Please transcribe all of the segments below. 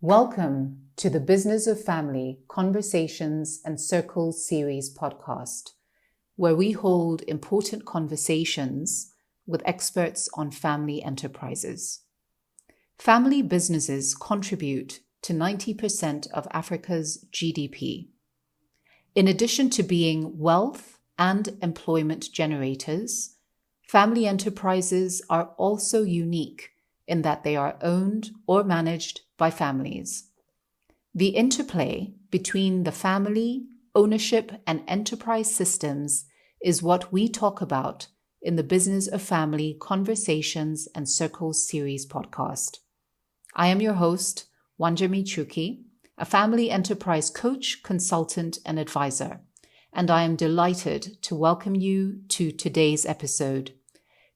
Welcome to the Business of Family Conversations and Circles series podcast, where we hold important conversations with experts on family enterprises. Family businesses contribute to 90% of Africa's GDP. In addition to being wealth and employment generators, family enterprises are also unique in that they are owned or managed by families. The interplay between the family, ownership, and enterprise systems is what we talk about in the Business of Family Conversations and Circles series podcast. I am your host, Wanjami Chuki, a family enterprise coach, consultant, and advisor, and I am delighted to welcome you to today's episode.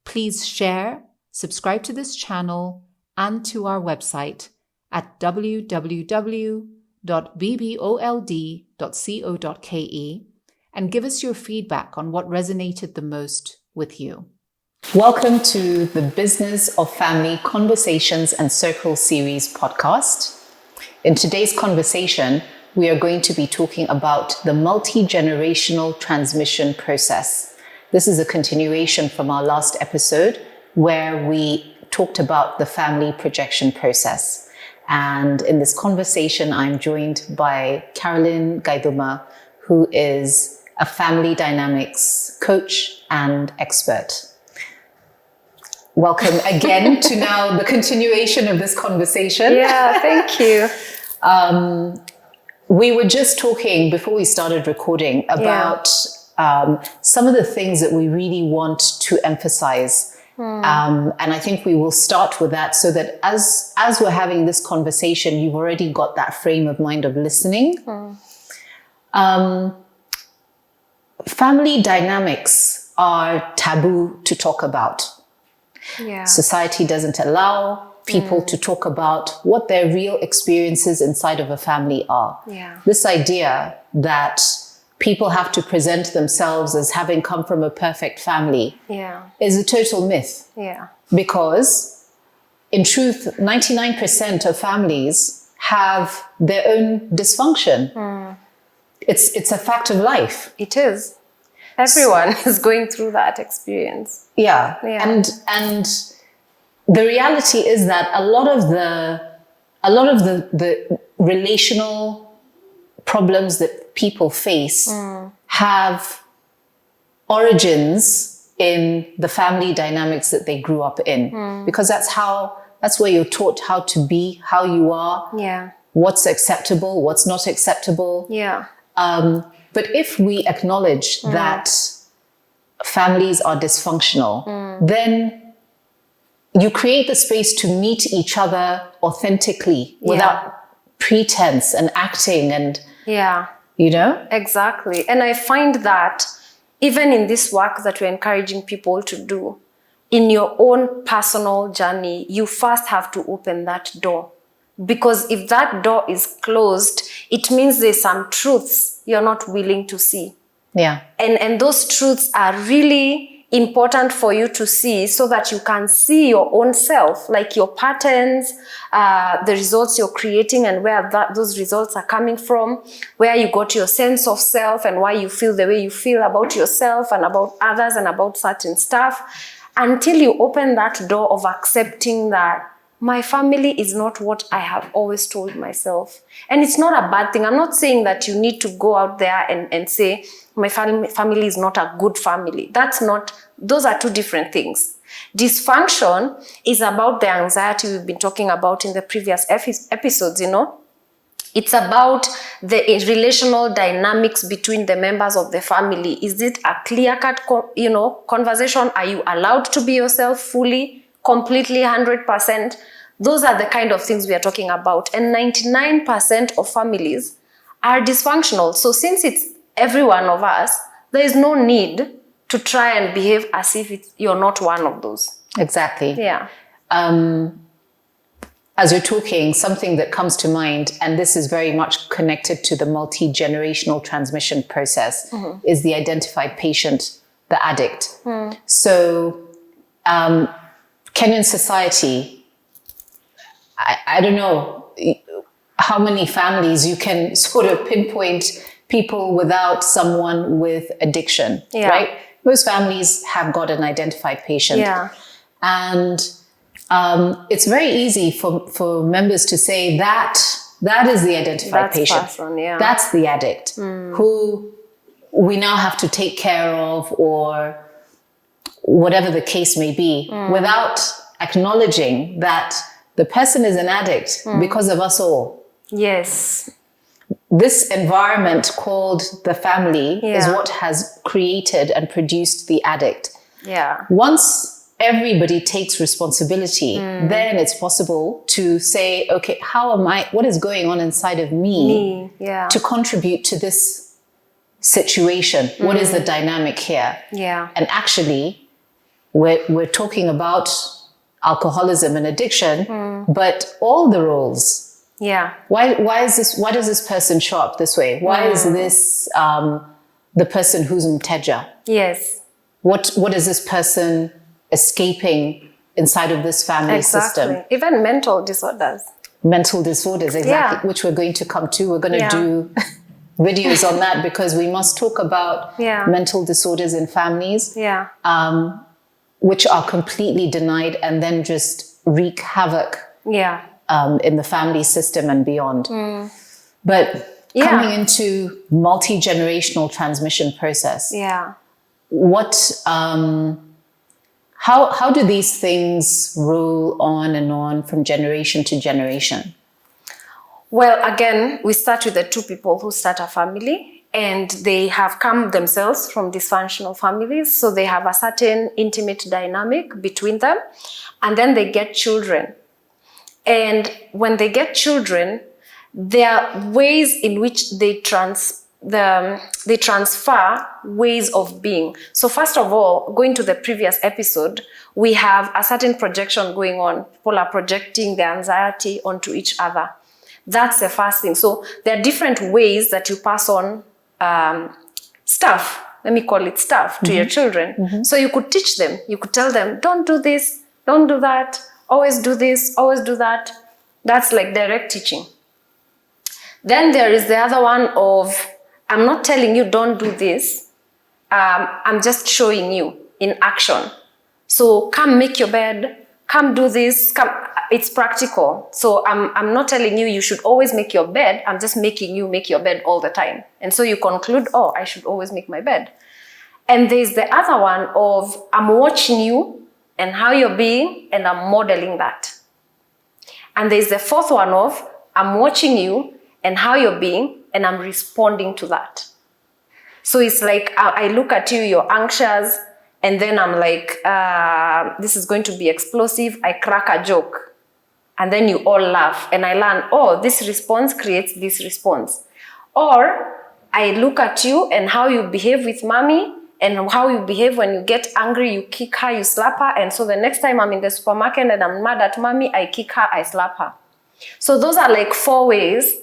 Please share, subscribe to this channel, and to our website at www.bbold.co.ke and give us your feedback on what resonated the most with you. Welcome to the Business of Family Conversations and Circles series podcast. In today's conversation, we are going to be talking about the multi-generational transmission process. This is a continuation from our last episode where we talked about the family projection process. And in this conversation, I'm joined by Carolyn Gaiduma, who is a family dynamics coach and expert. Welcome again to now the continuation of this conversation. Yeah, thank you. We were just talking before we started recording about some of the things that we really want to emphasize. And I think we will start with that so that as we're having this conversation, you've already got that frame of mind of listening. Family dynamics are taboo to talk about. Yeah. Society doesn't allow people to talk about what their real experiences inside of a family are. Yeah. This idea that people have to present themselves as having come from a perfect family is a total myth. Yeah. Because in truth, 99% of families have their own dysfunction. It's a fact of life. It is. Everyone is going through that experience. Yeah. Yeah. And the reality is that a lot of the relational problems that people face have origins in the family dynamics that they grew up in, because that's where you're taught how to be, how you are, what's acceptable, what's not acceptable. Yeah. But if we acknowledge that families are dysfunctional, then you create the space to meet each other authentically without pretense and acting and you know? Exactly. And I find that even in this work that we're encouraging people to do, in your own personal journey, you first have to open that door. Because if that door is closed, it means there's some truths you're not willing to see. Yeah. And those truths are really important for you to see so that you can see your own self, like your patterns, the results you're creating and where those results are coming from, where you got your sense of self and why you feel the way you feel about yourself and about others and about certain stuff, until you open that door of accepting that my family is not what I have always told myself. And it's not a bad thing. I'm not saying that you need to go out there and say, my family is not a good family. Those are two different things. Dysfunction is about the anxiety we've been talking about in the previous episodes, you know. It's about the relational dynamics between the members of the family. Is it a clear-cut, conversation? Are you allowed to be yourself fully, completely, 100%? Those are the kind of things we are talking about. And 99% of families are dysfunctional. So since it's every one of us, there is no need to try and behave as if you're not one of those. Exactly. Yeah. As you're talking, something that comes to mind, and this is very much connected to the multi-generational transmission process, is the identified patient, the addict. So Kenyan society, I don't know, how many families you can sort of pinpoint people without someone with addiction, right? Most families have got an identified patient. Yeah. And it's very easy for members to say that is the identified patient. Person, yeah. That's the addict who we now have to take care of, or whatever the case may be, without acknowledging that the person is an addict because of us all. Yes. This environment called the family is what has created and produced the addict. Yeah. Once everybody takes responsibility, then it's possible to say, okay, what is going on inside of me to contribute to this situation? What is the dynamic here? Yeah. And actually, we're talking about alcoholism and addiction, but all the roles. Yeah. Why does this person show up this way? Why is this the person who's mteja? Yes. What is this person escaping inside of this family system? Even mental disorders. Mental disorders, exactly, which we're going to come to. We're going to do videos on that, because we must talk about mental disorders in families, which are completely denied and then just wreak havoc in the family system and beyond. But coming into multi-generational transmission process, what how do these things roll on and on from generation to generation? Well, again, we start with the two people who start a family, and they have come themselves from dysfunctional families, so they have a certain intimate dynamic between them, and then they get children. And when they get children, there are ways in which they transfer ways of being. So first of all, going to the previous episode, we have a certain projection going on. People are projecting their anxiety onto each other. That's the first thing. So there are different ways that you pass on stuff, let me call it stuff, to your children. So you could teach them, you could tell them, don't do this, don't do that, always do this, always do that. That's like direct teaching. Then there is the other one of, I'm not telling you don't do this, I'm just showing you in action. So come make your bed, come do this, come. It's practical. So I'm not telling you should always make your bed, I'm just making you make your bed all the time. And so you conclude, oh, I should always make my bed. And there's the other one of, I'm watching you and how you're being, and I'm modeling that. And there's the fourth one of, I'm watching you and how you're being, and I'm responding to that. So it's like, I look at you, you're anxious, and then I'm like, this is going to be explosive. I crack a joke. And then you all laugh, and I learn, oh, this response creates this response. Or I look at you and how you behave with mommy, and how you behave when you get angry, you kick her, you slap her. And so the next time I'm in the supermarket and I'm mad at mommy, I kick her, I slap her. So those are like 4 ways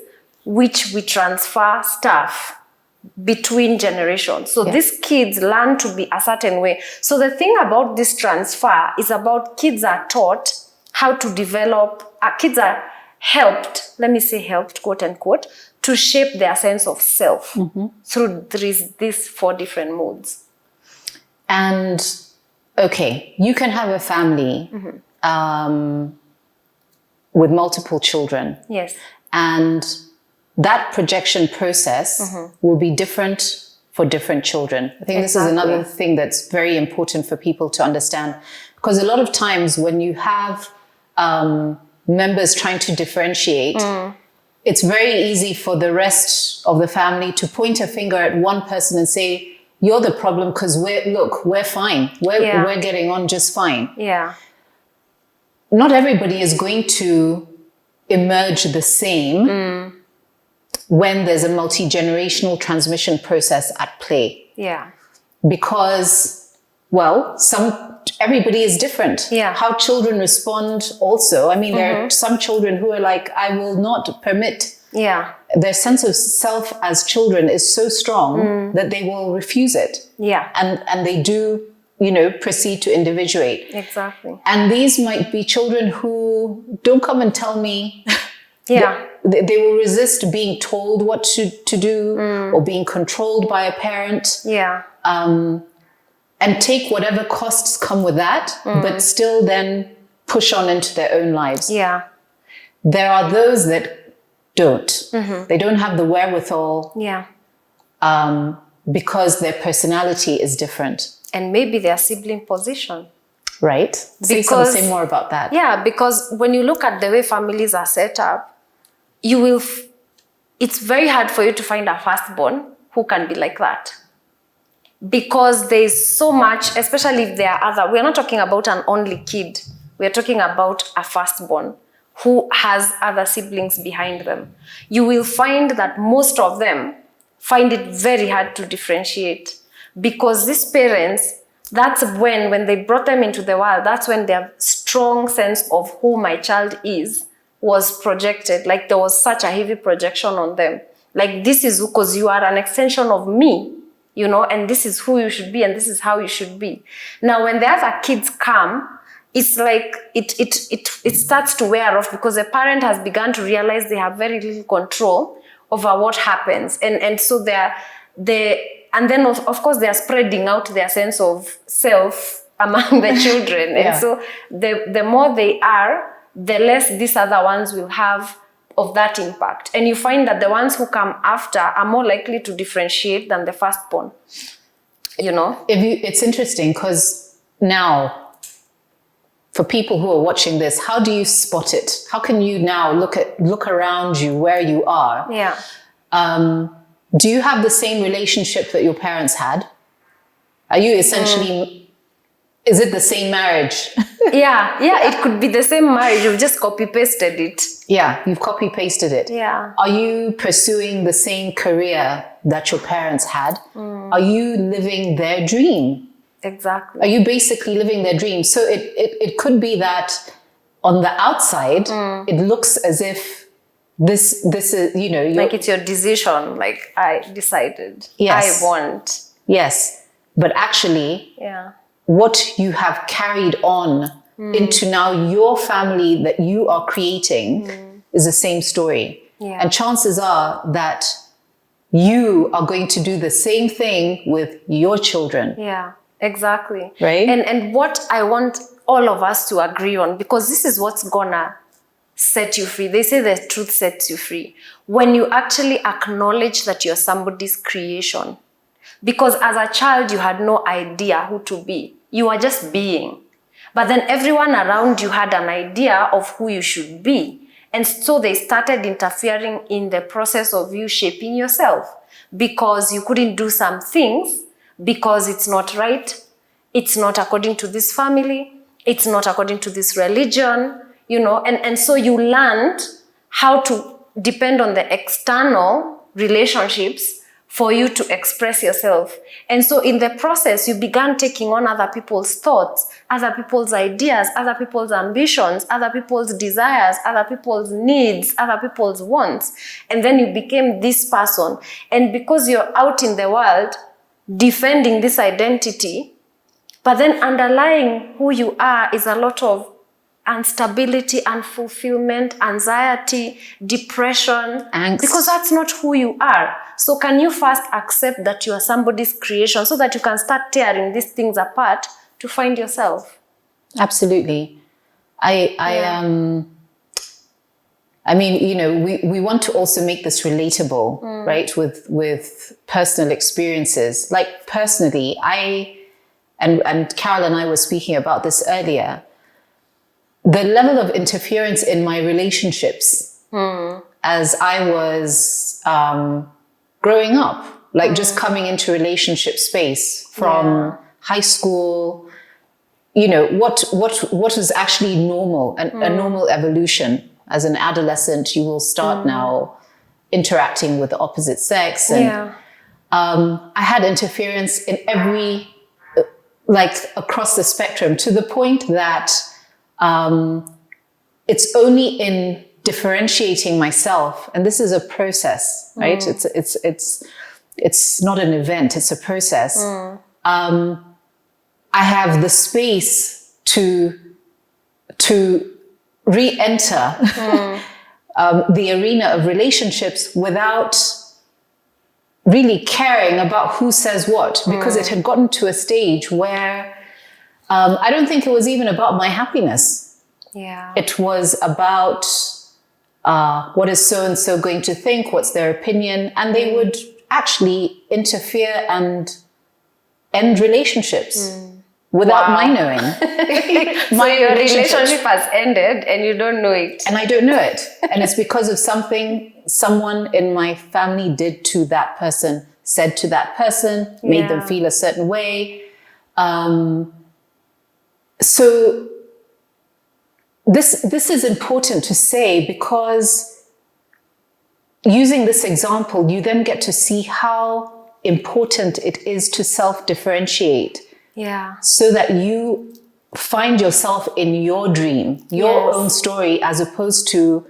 which we transfer stuff between generations. So these kids learn to be a certain way. So the thing about this transfer is about kids are taught how to develop, kids are helped, let me say helped, quote unquote, to shape their sense of self through these 4 different modes. And okay, you can have a family with multiple children. Yes. And that projection process will be different for different children. I think this is another thing that's very important for people to understand. Because a lot of times when you have members trying to differentiate, it's very easy for the rest of the family to point a finger at one person and say, you're the problem because we're fine. We're getting on just fine. Yeah. Not everybody is going to emerge the same when there's a multi-generational transmission process at play. Yeah. Because, well, everybody is different. Yeah. How children respond also. I mean, there are some children who are like, I will not permit. Yeah. Their sense of self as children is so strong that they will refuse it. Yeah. And they do, proceed to individuate. Exactly. And these might be children who don't come and tell me Yeah. They will resist being told what to do or being controlled by a parent. Yeah. And take whatever costs come with that, but still then push on into their own lives. Yeah. There are those that don't. They don't have the wherewithal. Yeah. Because their personality is different. And maybe their sibling position. Right? Say more about that. Yeah, because when you look at the way families are set up, it's very hard for you to find a firstborn who can be like that. Because there's so much, especially if there are we're not talking about an only kid. We're talking about a firstborn who has other siblings behind them. You will find that most of them find it very hard to differentiate, because these parents, that's when they brought them into the world, that's when their strong sense of who my child is was projected. Like there was such a heavy projection on them. Like, this is because you are an extension of me, you know, and this is who you should be and this is how you should be. Now, when the other kids come, it's like it starts to wear off, because the parent has begun to realize they have very little control over what happens. And so and then of course they are spreading out their sense of self among the children. Yeah. And so the more they are, the less these other ones will have of that impact. And you find that the ones who come after are more likely to differentiate than the firstborn, you know? It's interesting, because now, for people who are watching this, how do you spot it? How can you now look around you where you are? Yeah. Do you have the same relationship that your parents had? Are you essentially, is it the same marriage? Yeah, it could be the same marriage. You've just copy-pasted it. Yeah, you've copy-pasted it. Yeah. Are you pursuing the same career that your parents had? Are you living their dream? Exactly. Are you basically living their dream? So it could be that on the outside, it looks as if this is, you know, like it's your decision. Like, I decided. Yes. I want. Yes. But actually, what you have carried on into now your family that you are creating is the same story. Yeah. And chances are that you are going to do the same thing with your children. Yeah, exactly. Right? And what I want all of us to agree on, because this is what's gonna set you free. They say the truth sets you free. When you actually acknowledge that you're somebody's creation. Because as a child, you had no idea who to be. You were just being. But then everyone around you had an idea of who you should be. And so they started interfering in the process of you shaping yourself, because you couldn't do some things because it's not right. It's not according to this family. It's not according to this religion, you know, and so you learned how to depend on the external relationships for you to express yourself. And so in the process, you began taking on other people's thoughts, other people's ideas, other people's ambitions, other people's desires, other people's needs, other people's wants. And then you became this person. And because you're out in the world defending this identity, but then underlying who you are is a lot of instability, unfulfillment, anxiety, depression, angst. Because that's not who you are. So can you first accept that you are somebody's creation so that you can start tearing these things apart to find yourself? Absolutely. I mean, you know, we want to also make this relatable, right? With personal experiences. Like personally, and Carol and I were speaking about this earlier. The level of interference in my relationships as I was growing up, like just coming into relationship space from high school, you know, what was actually normal, a normal evolution. As an adolescent, you will start now interacting with the opposite sex. And I had interference in every, like across the spectrum, to the point that it's only in differentiating myself, and this is a process, right? It's not an event; it's a process. I have the space to re-enter the arena of relationships without really caring about who says what, because it had gotten to a stage where I don't think it was even about my happiness. Yeah. It was about what is so-and-so going to think, what's their opinion, and they would actually interfere and end relationships without my knowing. So your relationship has ended and you don't know it. And I don't know it. And it's because of something someone in my family did to that person, said to that person, made them feel a certain way. So this is important to say, because using this example, you then get to see how important it is to self-differentiate. Yeah. So that you find yourself in your dream, your own story, as opposed to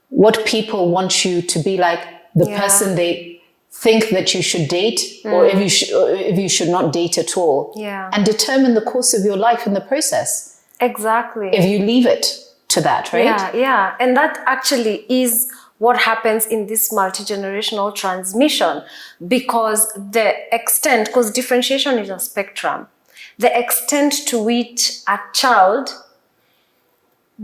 what people want you to be like, the person they think that you should date, or if you should not date at all. Yeah. And determine the course of your life in the process. Exactly. If you leave it to that, right? Yeah, yeah. And that actually is what happens in this multi-generational transmission, because the extent, because differentiation is a spectrum, the extent to which a child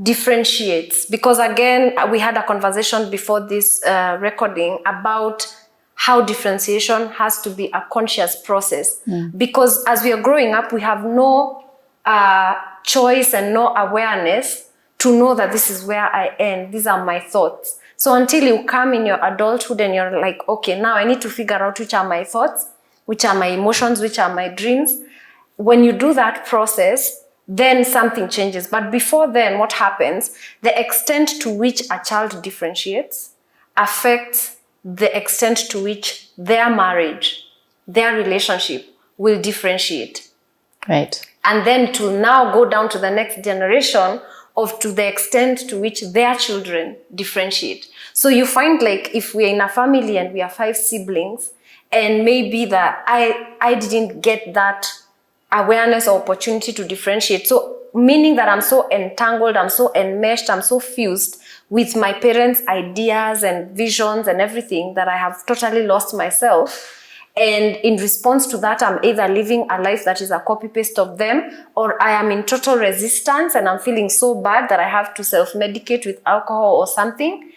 differentiates, because again, we had a conversation before this recording about how differentiation has to be a conscious process, because as we are growing up, we have no choice and no awareness to know that this is where I end, these are my thoughts. So until you come in your adulthood and you're like, okay, now I need to figure out which are my thoughts, which are my emotions, which are my dreams. When you do that process, then something changes. But before then, what happens? The extent to which a child differentiates affects the extent to which their marriage, their relationship will differentiate. Right. And then to now go down to the next generation of to the extent to which their children differentiate. So you find, like, if we're in a family and we are 5 siblings, and maybe that I didn't get that awareness or opportunity to differentiate. So meaning that I'm so entangled, I'm so enmeshed, I'm so fused with my parents' ideas and visions and everything that I have totally lost myself. And in response to that, I'm either living a life that is a copy-paste of them, or I am in total resistance and I'm feeling so bad that I have to self-medicate with alcohol or something.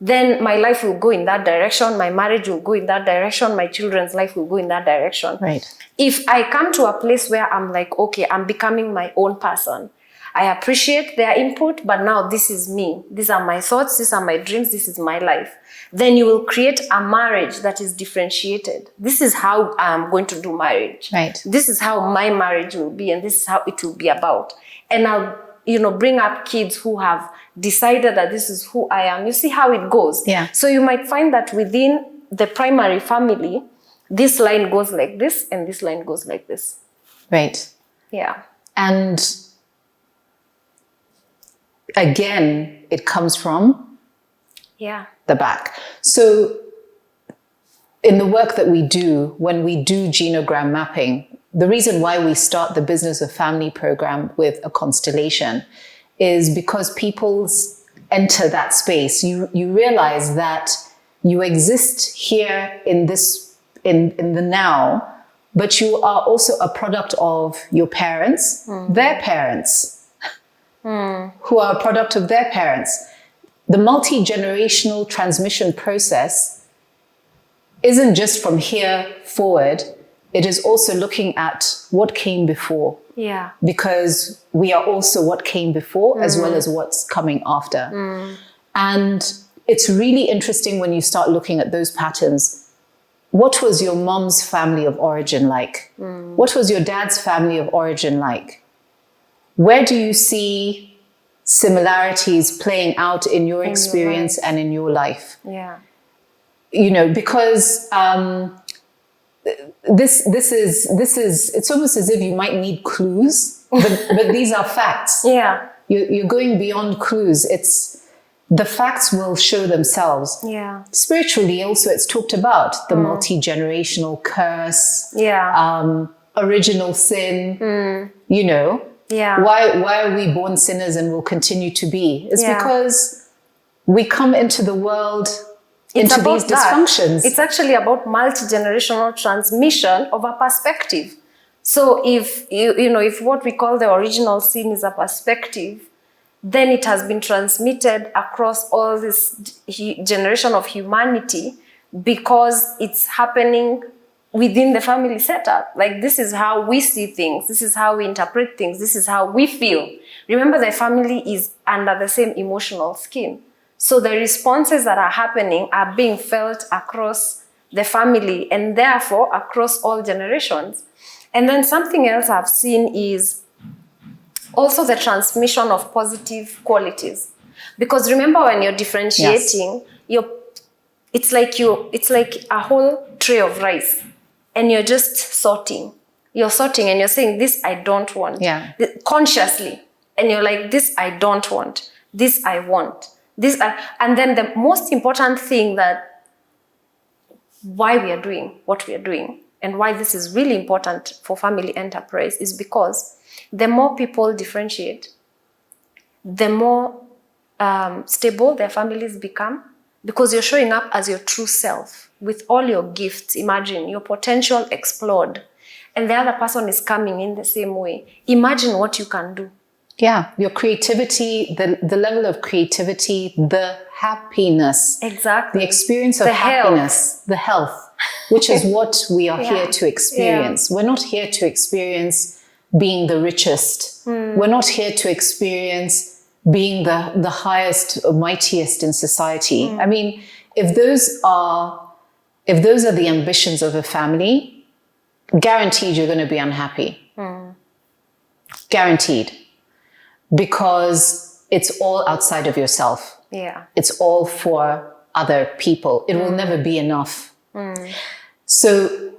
Then my life will go in that direction, my marriage will go in that direction, my children's life will go in that direction. Right. If I come to a place where I'm like, okay, I'm becoming my own person, I appreciate their input, but now this is me. These are my thoughts, these are my dreams, this is my life. Then you will create a marriage that is differentiated. This is how I'm going to do marriage. Right. This is how my marriage will be, and this is how it will be about. And I'll, bring up kids who have decided that this is who I am. You see how it goes. Yeah. So you might find that within the primary family, this line goes like this, and this line goes like this. Right. Yeah. And again, it comes from the back. So in the work that we do, when we do genogram mapping, the reason why we start the Business of Family program with a constellation is because people enter that space. You realize that you exist here in this, in the now, but you are also a product of your parents, their parents, who are a product of their parents. The multi-generational transmission process isn't just from here forward, it is also looking at what came before. Yeah. Because we are also what came before as well as what's coming after. And it's really interesting when you start looking at those patterns. What was your mom's family of origin like? What was your dad's family of origin like? Where do you see similarities playing out in your experience and in your life? Yeah. Because this is it's almost as if you might need clues, but these are facts. Yeah. You're going beyond clues. The facts will show themselves. Yeah. Spiritually also, it's talked about the multi-generational curse, original sin, Yeah. Why are we born sinners and will continue to be? It's because we come into the world into these dysfunctions. It's actually about multi-generational transmission of a perspective. So if if what we call the original sin is a perspective, then it has been transmitted across all this generation of humanity because it's happening within the family setup. Like, this is how we see things, this is how we interpret things, this is how we feel. Remember, the family is under the same emotional skin. So the responses that are happening are being felt across the family and therefore across all generations. And then something else I've seen is also the transmission of positive qualities. Because remember, when you're differentiating, it's like a whole tray of rice and you're just sorting. You're sorting and you're saying, this I don't want. Yeah. Consciously. And you're like, this I don't want. This I want. And then the most important thing, that why we are doing what we are doing and why this is really important for family enterprise is because the more people differentiate, the more stable their families become, because you're showing up as your true self with all your gifts. Imagine your potential explored and the other person is coming in the same way. Imagine what you can do. Yeah, your creativity, the level of creativity, the happiness. Exactly. The experience of happiness, the health, which is what we are here to experience. We're not here to experience being the richest. We're not here to experience being the highest, mightiest in society. I mean, if those are the ambitions of a family, guaranteed you're going to be unhappy. Guaranteed. Because it's all outside of yourself. Yeah. It's all for other people. It will never be enough. So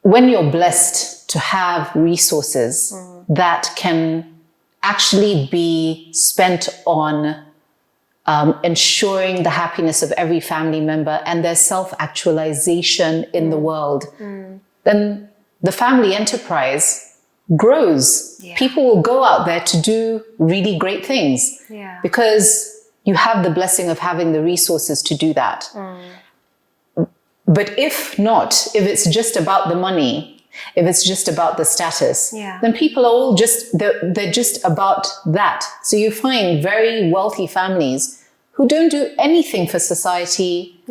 when you're blessed to have resources that can actually be spent on ensuring the happiness of every family member and their self-actualization in the world, then the family enterprise grows. Yeah. People will go out there to do really great things because you have the blessing of having the resources to do that. But if not, if it's just about the money, if it's just about the status, then people are all they're just about that. So you find very wealthy families who don't do anything for society.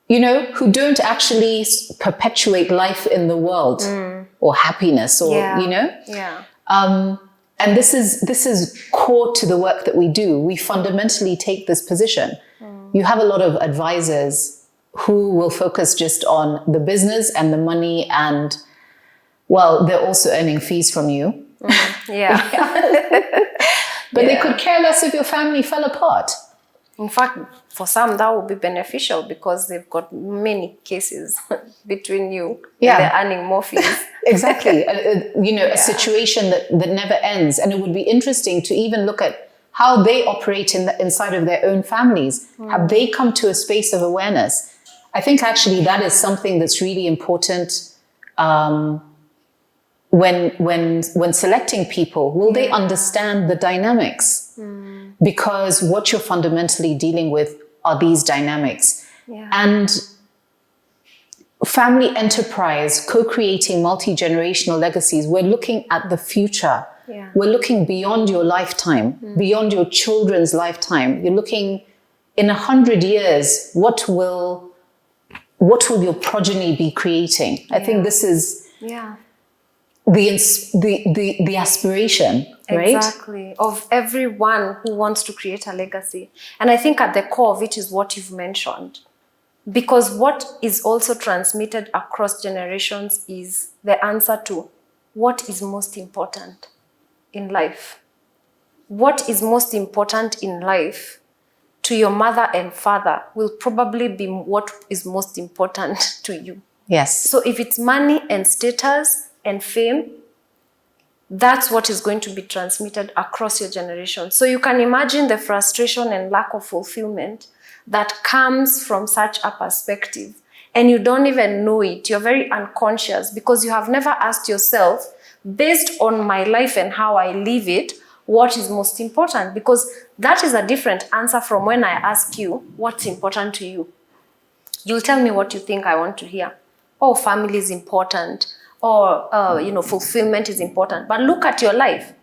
You know, who don't actually perpetuate life in the world or happiness or, you know. And this is core to the work that we do. We fundamentally take this position. You have a lot of advisors who will focus just on the business and the money and, well, they're also earning fees from you. But they could care less if your family fell apart. In fact, for some, that would be beneficial because they've got many cases between you and they're earning more fees. Exactly. A situation that never ends. And it would be interesting to even look at how they operate inside of their own families. Have they come to a space of awareness? I think actually that is something that's really important when selecting people. Will they understand the dynamics? Because what you're fundamentally dealing with are these dynamics. And family enterprise, co-creating multi-generational legacies, we're looking at the future. We're looking beyond your lifetime, beyond your children's lifetime. You're looking in 100 years, what will your progeny be creating? I think this is the aspiration, right? Exactly, of everyone who wants to create a legacy. And I think at the core of it is what you've mentioned. Because what is also transmitted across generations is the answer to what is most important in life. What is most important in life to your mother and father will probably be what is most important to you. Yes. So if it's money and status and fame, that's what is going to be transmitted across your generation. So you can imagine the frustration and lack of fulfillment that comes from such a perspective. And you don't even know it. You're very unconscious because you have never asked yourself, based on my life and how I live it, what is most important? Because That is a different answer from when I ask you what's important to you. You'll tell me what you think I want to hear. Oh, family is important, or fulfillment is important. But look at your life.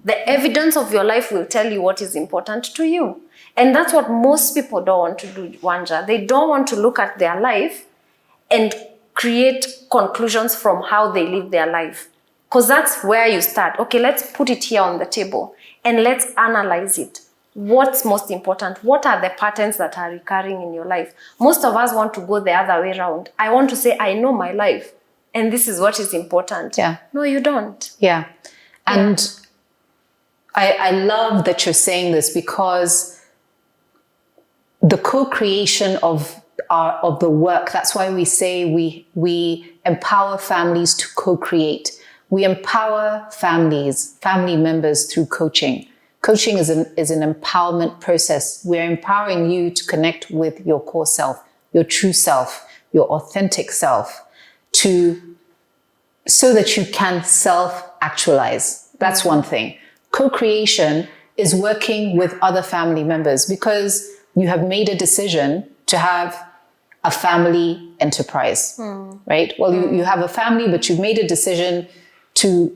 The evidence of your life will tell you what is important to you. And that's what most people don't want to do, Wanja. They don't want to look at their life and create conclusions from how they live their life. Because that's where you start. Okay, let's put it here on the table and let's analyze it. What's most important? What are the patterns that are recurring in your life? Most of us want to go the other way around. I want to say, I know my life, and this is what is important. Yeah. No, you don't. Yeah. And I love that you're saying this, because the co-creation of the work, that's why we say we empower families to co-create. We empower family members through coaching. Coaching is an empowerment process. We're empowering you to connect with your core self, your true self, your authentic self, so that you can self-actualize. That's one thing. Co-creation is working with other family members, because you have made a decision to have a family enterprise, right? Well, you have a family, but you've made a decision to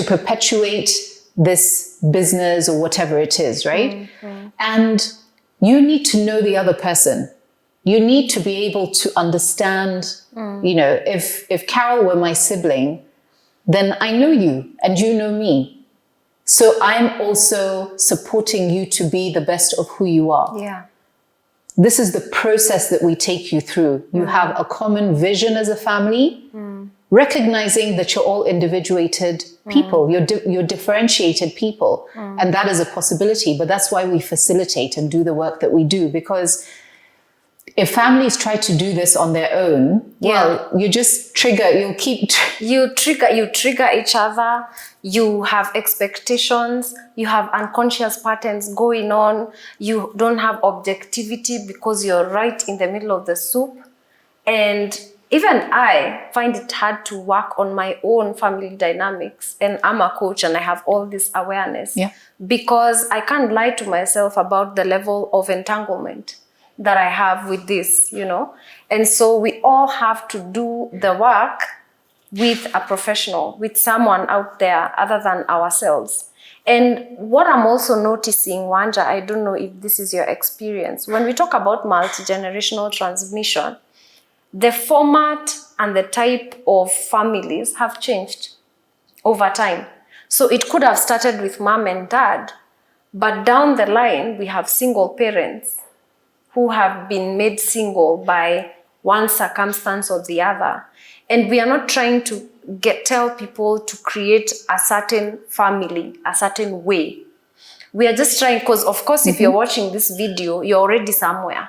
perpetuate this business or whatever it is, right? And you need to know the other person. You need to be able to understand, if Carol were my sibling, then I know you and you know me. So I'm also supporting you to be the best of who you are. Yeah. This is the process that we take you through. You have a common vision as a family, recognizing that you're all individuated people, you're differentiated people, and that is a possibility. But that's why we facilitate and do the work that we do, because if families try to do this on their own, well, you just trigger, you trigger each other. You have expectations, you have unconscious patterns going on, you don't have objectivity because you're right in the middle of the soup. And even I find it hard to work on my own family dynamics, and I'm a coach and I have all this awareness because I can't lie to myself about the level of entanglement that I have with this, And so we all have to do the work with a professional, with someone out there other than ourselves. And what I'm also noticing, Wanja, I don't know if this is your experience, when we talk about multi-generational transmission, the format and the type of families have changed over time. So it could have started with mom and dad, but down the line, we have single parents who have been made single by one circumstance or the other. And we are not trying to tell people to create a certain family, a certain way. We are just trying, because of course, if you're watching this video, you're already somewhere.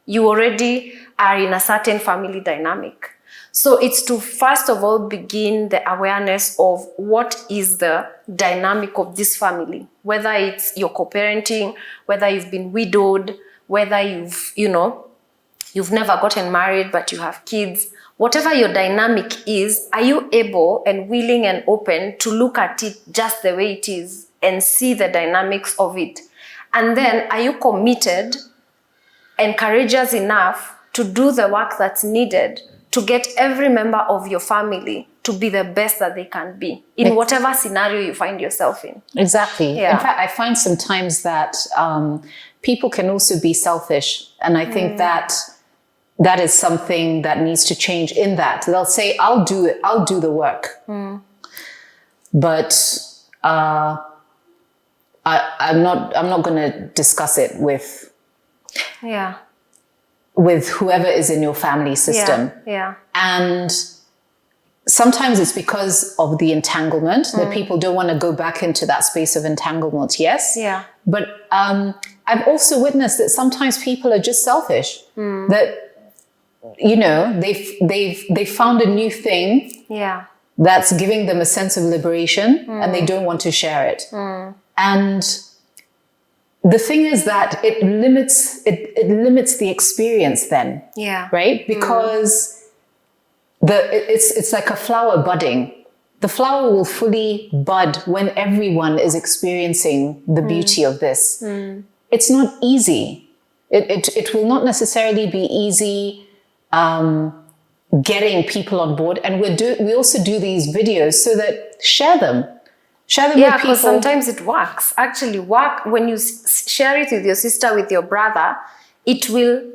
You already are in a certain family dynamic. So it's to first of all begin the awareness of what is the dynamic of this family, whether it's you're co-parenting, whether you've been widowed, whether you've never gotten married, but you have kids. Whatever your dynamic is, are you able and willing and open to look at it just the way it is and see the dynamics of it? And then are you committed and courageous enough to do the work that's needed to get every member of your family to be the best that they can be in whatever scenario you find yourself in? Exactly. Yeah. In fact, I find sometimes that people can also be selfish. And I think that is something that needs to change, in that they'll say, I'll do it, I'll do the work. But I'm not going to discuss it with whoever is in your family system. And sometimes it's because of the entanglement that people don't want to go back into that space of entanglement. Yes. But I've also witnessed that sometimes people are just selfish. That they've found a new thing that's giving them a sense of liberation, and they don't want to share it. And the thing is that it limits the experience then, right? Because it's like a flower budding. the flower will fully bud when everyone is experiencing the beauty of this. It's not easy. It will not necessarily be easy getting people on board. And we also do these videos so that share them with people. Because sometimes it works. Actually, when you share it with your sister, with your brother, it will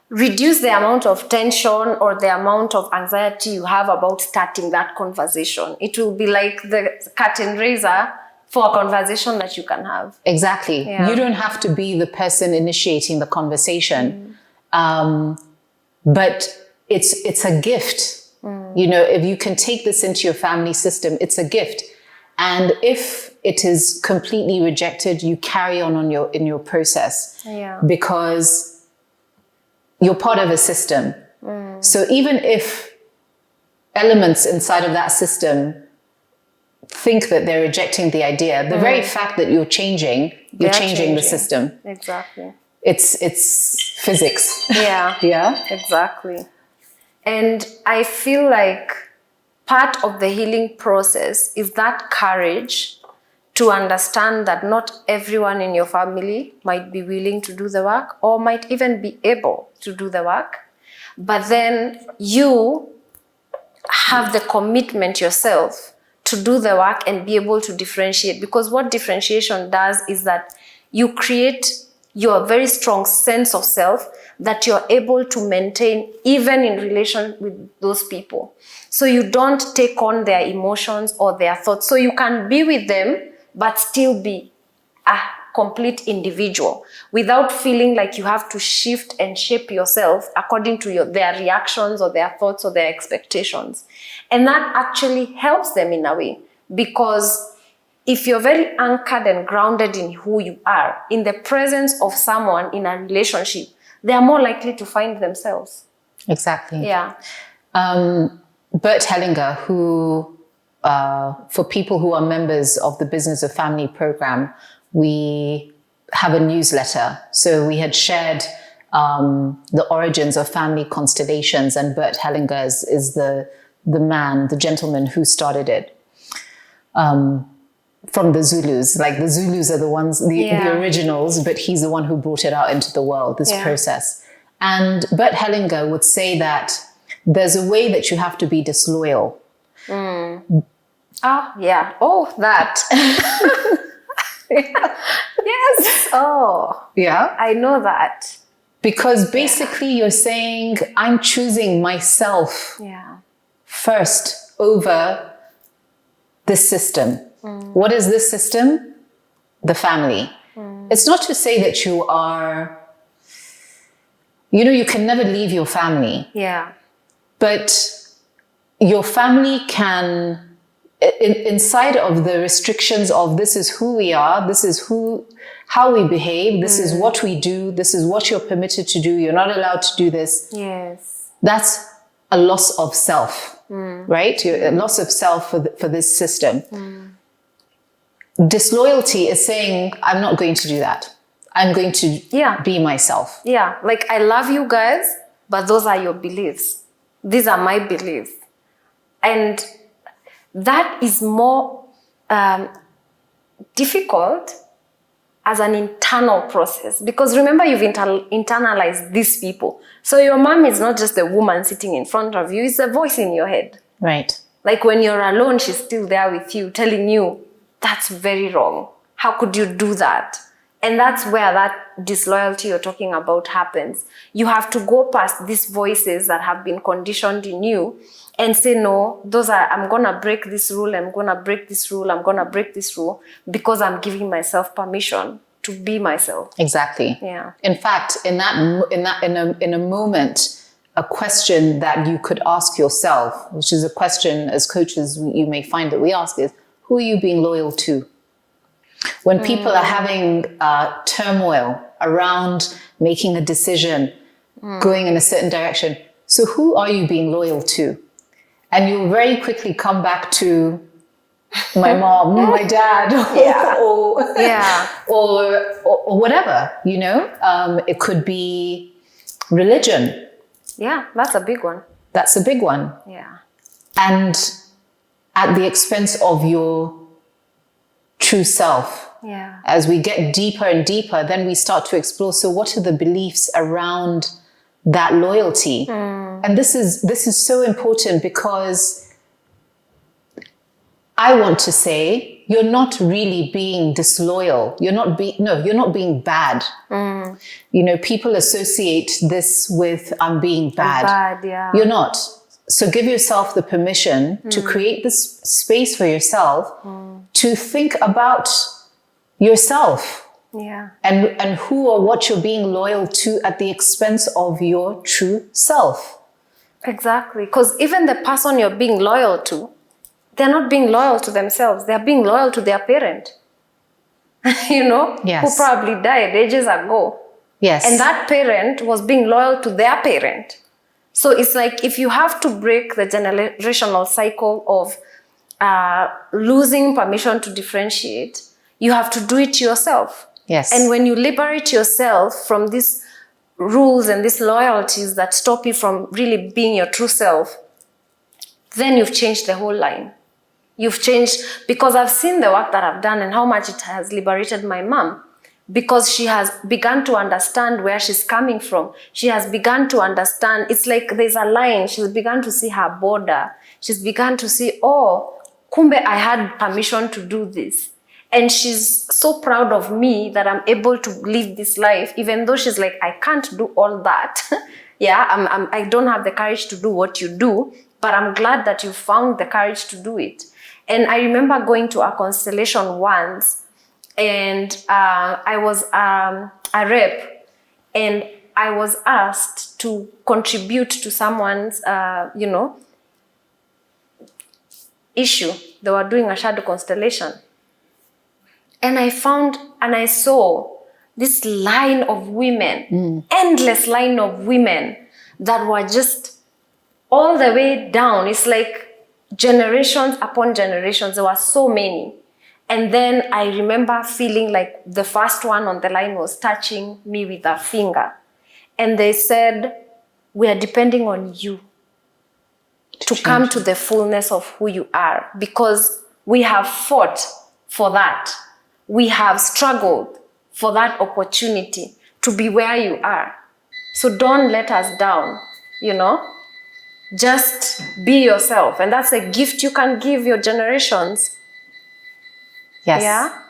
reduce the amount of tension or the amount of anxiety you have about starting that conversation. It will be like the curtain raiser for a conversation that you can have. Exactly. Yeah. You don't have to be the person initiating the conversation. But it's a gift. You know, if you can take this into your family system, it's a gift. And if it is completely rejected, you carry on in your process. Because you're part of a system. So even if elements inside of that system think that they're rejecting the idea, the very fact that you're changing the system. Exactly. It's physics. Yeah. Yeah. Exactly. And I feel like part of the healing process is that courage to understand that not everyone in your family might be willing to do the work or might even be able to do the work. But then you have the commitment yourself to do the work and be able to differentiate. Because what differentiation does is that you create your very strong sense of self that you're able to maintain even in relation with those people. So you don't take on their emotions or their thoughts. So you can be with them but still be a complete individual without feeling like you have to shift and shape yourself according to their reactions or their thoughts or their expectations. And that actually helps them in a way, because if you're very anchored and grounded in who you are, in the presence of someone in a relationship, they are more likely to find themselves. Exactly. Yeah. Bert Hellinger, who for people who are members of the Business of Family program, we have a newsletter. So we had shared the origins of family constellations, and Bert Hellinger is the gentleman who started it. From the Zulus. Like the Zulus are the ones, the originals, but he's the one who brought it out into the world, this process. And Bert Hellinger would say that there's a way that you have to be disloyal. Oh, yeah. Oh, that. Yes. Oh. Yeah. I know that. Because basically you're saying, I'm choosing myself first over this system. What is this system? The family. It's not to say that you are, you can never leave your family. Yeah. But your family can, inside of the restrictions of this is who we are, this is how we behave, this is what we do, this is what you're permitted to do, you're not allowed to do this. Yes. That's a loss of self, right? A loss of self for this system. Disloyalty is saying, I'm not going to do that. I'm going to be myself. Yeah, like I love you guys, but those are your beliefs. These are my beliefs. And that is more difficult as an internal process, because remember, you've internalized these people. So your mom is not just a woman sitting in front of you, it's a voice in your head. Right. Like when you're alone, she's still there with you, telling you, that's very wrong. How could you do that? And that's where that disloyalty you're talking about happens. You have to go past these voices that have been conditioned in you and say, no, I'm going to break this rule, I'm going to break this rule, I'm going to break this rule, because I'm giving myself permission to be myself. Exactly. Yeah. In fact, in a moment, a question that you could ask yourself, which is a question as coaches you may find that we ask, is, who are you being loyal to? When people are having turmoil around making a decision, going in a certain direction, so who are you being loyal to? And you'll very quickly come back to my mom, my dad, or whatever, It could be religion. Yeah, that's a big one. That's a big one. Yeah. And at the expense of your true self. Yeah. As we get deeper and deeper, then we start to explore, so what are the beliefs around that loyalty? And this is so important, because I want to say, you're not really being disloyal. You're not being bad. You know, people associate this with I'm being bad. Bad, yeah. You're not. So give yourself the permission to create this space for yourself to think about yourself. Yeah. And who or what you're being loyal to at the expense of your true self. Exactly. Because even the person you're being loyal to, they're not being loyal to themselves. They're being loyal to their parent, you know, Yes. who probably died ages ago. Yes. And that parent was being loyal to their parent. So it's like, if you have to break the generational cycle of losing permission to differentiate, you have to do it yourself. Yes. And when you liberate yourself from these rules and these loyalties that stop you from really being your true self, then you've changed the whole line. You've changed, because I've seen the work that I've done and how much it has liberated my mom, because she has begun to understand where she's coming from. She has begun to understand, it's like there's a line. She's begun to see her border. She's begun to see, oh, kumbe, I had permission to do this. And she's so proud of me that I'm able to live this life, even though she's like, I can't do all that. Yeah, I don't have the courage to do what you do, but I'm glad that you found the courage to do it. And I remember going to a constellation once, and I was a rep, and I was asked to contribute to someone's, issue. They were doing a shadow constellation. And I found and I saw this line of women, endless line of women that were just all the way down. It's like generations upon generations. There were so many. And then I remember feeling like the first one on the line was touching me with a finger. And they said, we are depending on you to come to the fullness of who you are, because we have fought for that. We have struggled for that opportunity to be where you are. So don't let us down, you know? Just be yourself. And that's a gift you can give your generations. Yes. Yeah?